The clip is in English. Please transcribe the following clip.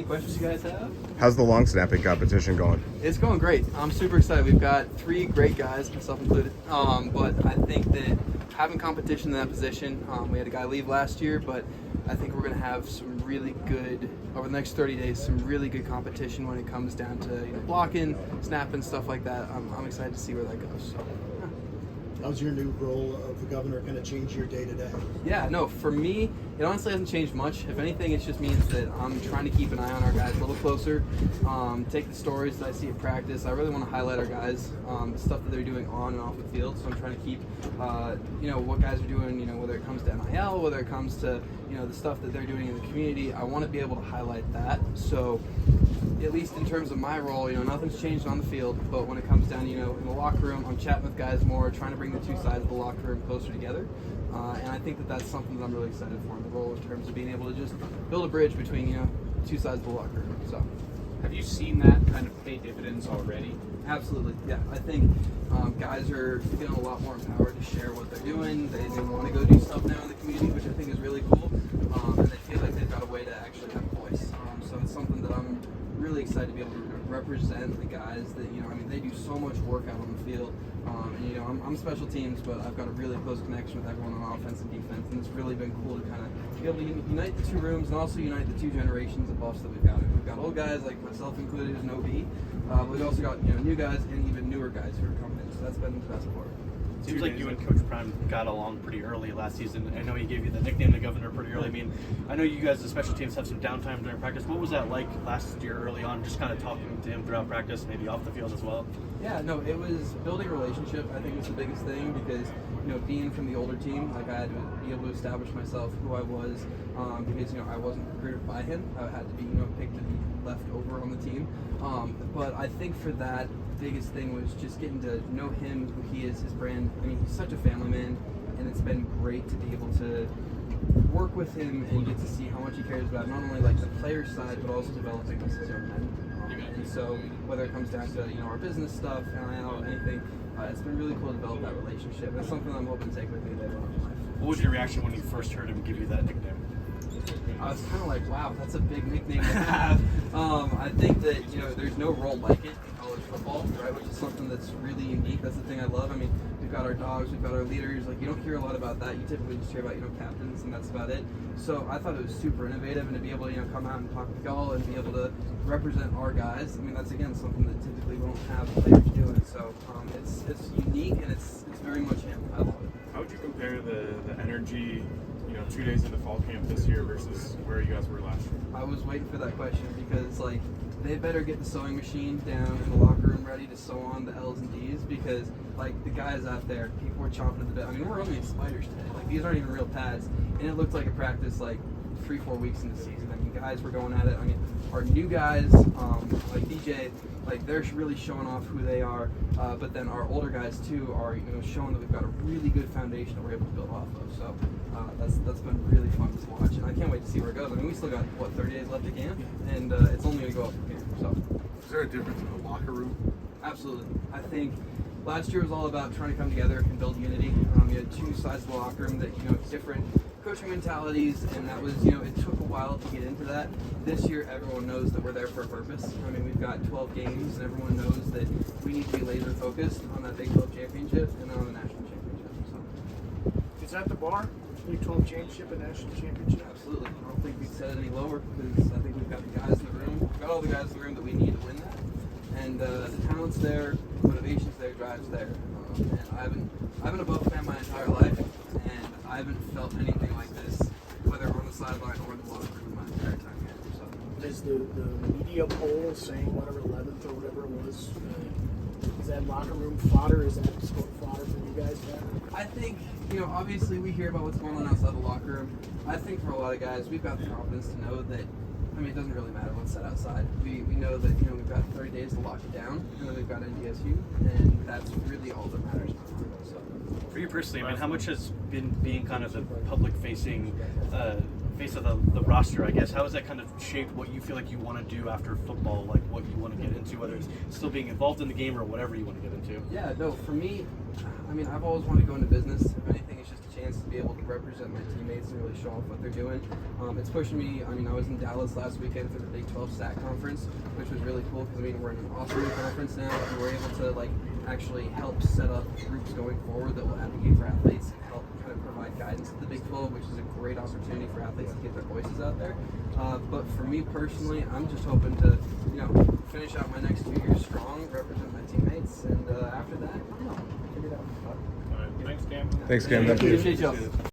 questions you guys have. How's the long snapping competition going? It's going great. I'm super excited. We've got 3 great guys, myself included. But I think that having competition in that position, we had a guy leave last year, but I think we're going to have some really good, over the next 30 days, some really good competition when it comes down to blocking, snapping, stuff like that. I'm excited to see where that goes. So. How's your new role of the governor going to change your day-to-day? Yeah, no, for me, it honestly hasn't changed much. If anything, it just means that I'm trying to keep an eye on our guys a little closer, take the stories that I see at practice. I really want to highlight our guys, the stuff that they're doing on and off the field. So I'm trying to keep, what guys are doing, whether it comes to NIL, whether it comes to, the stuff that they're doing in the community. I want to be able to highlight that. So at least in terms of my role, nothing's changed on the field, but when it comes down, in the locker room, I'm chatting with guys more, trying to bring the two sides of the locker room closer together. And I think that that's something that I'm really excited for in the role in terms of being able to just build a bridge between, two sides of the locker room. So, have you seen that kind of pay dividends already? Absolutely, yeah. I think guys are feeling a lot more empowered to share what they're doing. They want to go do stuff now in the community, which I think is really cool. And they feel like they've got a way to actually have a voice. So it's something that I'm really excited to be able to represent the guys that, they do so much work out on the field. And, I'm special teams, but I've got a really close connection with everyone on offense and defense, and it's really been cool to kind of be able to unite the two rooms and also unite the two generations of Buffs that we've got. We've got old guys like myself included who's an OB, but we've also got new guys and even newer guys who are coming in, so that's been the best part. Seems like you and Coach Prime got along pretty early last season. I know he gave you the nickname the Governor pretty early. I mean, I know you guys, the special teams, have some downtime during practice. What was that like last year early on, just kind of talking to him throughout practice, maybe off the field as well? Yeah, no, it was building a relationship, I think was the biggest thing, because, being from the older team, I had to be able to establish myself, who I was, because, I wasn't recruited by him. I had to be, picked to be left over on the team. But I think for that, biggest thing was just getting to know him, who he is, his brand. He's such a family man, and it's been great to be able to work with him and get to see how much he cares about not only like the player side, but also developing us as young men. And so whether it comes down to our business stuff, NIL, anything, it's been really cool to develop that relationship. It's something I'm hoping to take with me later on in life. What was your reaction when you first heard him give you that nickname? I was kind of like, wow, that's a big nickname to have. I think that, there's no role like it in college football, right, which is something that's really unique. That's the thing I love. We've got our dogs, we've got our leaders. Like, you don't hear a lot about that. You typically just hear about, captains, and that's about it. So I thought it was super innovative, and to be able to, come out and talk with y'all and be able to represent our guys, that's, again, something that typically we won't have players doing. So it's unique, and it's very much him. I love it. How would you compare the energy 2 days into fall camp this year versus where you guys were last year? I was waiting for that question because, they better get the sewing machine down in the locker room ready to sew on the L's and D's because, the guys out there, people were chomping at the bit. We're only in spiders today. These aren't even real pads, and it looked like a practice, 3-4 weeks into the season. Guys were going at it. Our new guys, like DJ, they're really showing off who they are. But then our older guys too are, showing that we've got a really good foundation that we're able to build off of. So that's been really fun to watch, and I can't wait to see where it goes. We still got 30 days left of camp, and it's only going to go up from here. So, is there a difference in the locker room? Absolutely. I think last year was all about trying to come together and build unity. You had two sides of the locker room that different coaching mentalities, and that was it took a while to get into that. This year, everyone knows that we're there for a purpose. We've got 12 games, and everyone knows that we need to be laser focused on that Big 12 championship and on the national championship. So. Is that the bar? Big 12 championship and national championship? Absolutely. I don't think we'd set it any lower because I think we've got the guys in the room. We've got all the guys in the room that we need to win that. And the talent's there, motivation's there, drive's there. And I haven't been a Buff fan my entire life, and I haven't felt anything like this, whether on the sideline or in the locker room my entire time here. So. Is the media poll saying whatever 11th or whatever it was, is that locker room fodder? Is that fodder for you guys then? I think, obviously we hear about what's going on outside the locker room. I think for a lot of guys, we've got the confidence to know that, it doesn't really matter what's said outside. We know that, we've got 30 days to lock it down, and then we've got NDSU, and that's really all that matters. So. For you personally, how much has been being kind of the public-facing face of the roster, I guess, how has that kind of shaped what you feel like you want to do after football, what you want to get into, whether it's still being involved in the game or whatever you want to get into? Yeah, no, for me, I've always wanted to go into business. If anything, it's just a chance chance to be able to represent my teammates and really show off what they're doing. It's pushing me. I mean, I was in Dallas last weekend for the Big 12 SAC conference, which was really cool because I mean we're in an awesome new conference now, and we're able to like actually help set up groups going forward that will advocate for athletes and help kind of provide guidance to the Big 12, which is a great opportunity for athletes to get their voices out there. But for me personally, I'm just hoping to, finish out my next 2 years strong, represent my teammates, and after that, figure it out. All right. Thanks, Cam. Thanks, Cam. Appreciate y'all.